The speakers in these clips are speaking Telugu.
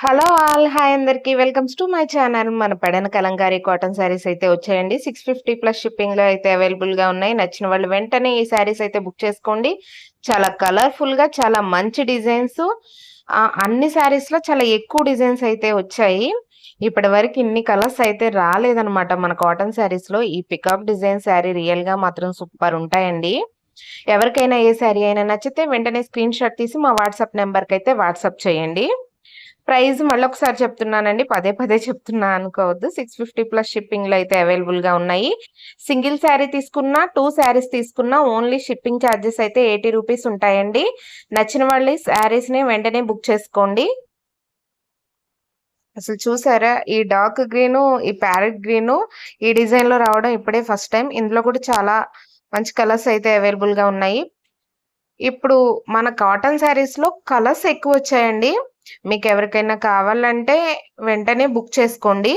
హలో ఆల్ హాయ్ అందరికి వెల్కమ్స్ టు మై ఛానల్. మన పెడన కలంకారీ కాటన్ శారీస్ అయితే వచ్చాయండి. 650 ప్లస్ షిప్పింగ్ లో అయితే అవైలబుల్ గా ఉన్నాయి. నచ్చిన వాళ్ళు వెంటనే ఈ శారీస్ అయితే బుక్ చేసుకోండి. చాలా కలర్ఫుల్ గా చాలా మంచి డిజైన్స్, అన్ని శారీస్ లో చాలా ఎక్కువ డిజైన్స్ అయితే వచ్చాయి. ఇప్పటి వరకు ఇన్ని కలర్స్ అయితే రాలేదన్నమాట మన కాటన్ శారీస్ లో. ఈ పికాక్ డిజైన్ శారీ రియల్ గా మాత్రం సూపర్ ఉంటాయండి. ఎవరికైనా ఏ శారీ అయినా నచ్చితే వెంటనే స్క్రీన్ షాట్ తీసి మా వాట్సాప్ నెంబర్ కి అయితే వాట్సాప్ చేయండి. ప్రైస్ మళ్ళొకసారి చెప్తున్నానండి. పదే పదే చెప్తున్నా అనుకోవద్దు. 650 ప్లస్ షిప్పింగ్‌లో అయితే అవైలబుల్‌గా ఉన్నాయి. సింగిల్ శారీ తీసుకున్నా, 2 శారీస్ తీసుకున్నా ఓన్లీ షిప్పింగ్ చార్జెస్ అయితే 80 రూపీస్ ఉంటాయండి. నచ్చిన వాళ్ళు శారీస్‌ని వెంటనే బుక్ చేసుకోండి. అసలు చూసారా? ఈ డార్క్ గ్రీను, ఈ ప్యారెట్ గ్రీను ఈ డిజైన్‌లో రావడం ఇప్పుడే ఫస్ట్ టైం. ఇందులో కూడా చాలా మంచి కలర్స్ అయితే అవైలబుల్‌గా ఉన్నాయి. ఇప్పుడు మన కాటన్ శారీస్‌లో కలర్స్ ఎక్కువొచ్చాయండి. మీకెవరికైనా కావాలంటే వెంటనే బుక్ చేసుకోండి.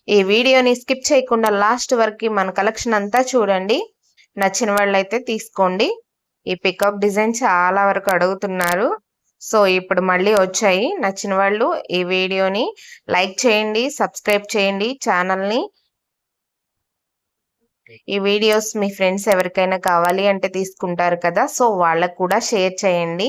ఈ వీడియోని స్కిప్ చేయకుండా లాస్ట్ వరకి మన కలెక్షన్ అంతా చూడండి. నచ్చిన వాళ్ళైతే తీసుకోండి. ఈ పికాక్ డిజైన్ చాలా వరకు అడుగుతున్నారు. సో, ఇప్పుడు మళ్ళీ వచ్చాయి. నచ్చిన వాళ్ళు ఈ వీడియోని లైక్ చేయండి, సబ్స్క్రైబ్ చేయండి ఛానల్‌ని. ఈ వీడియోస్ మీ ఫ్రెండ్స్ ఎవరికైనా కావాలి అంటే తీసుకుంటారు కదా! సో, వాళ్ళకి కూడా షేర్ చేయండి.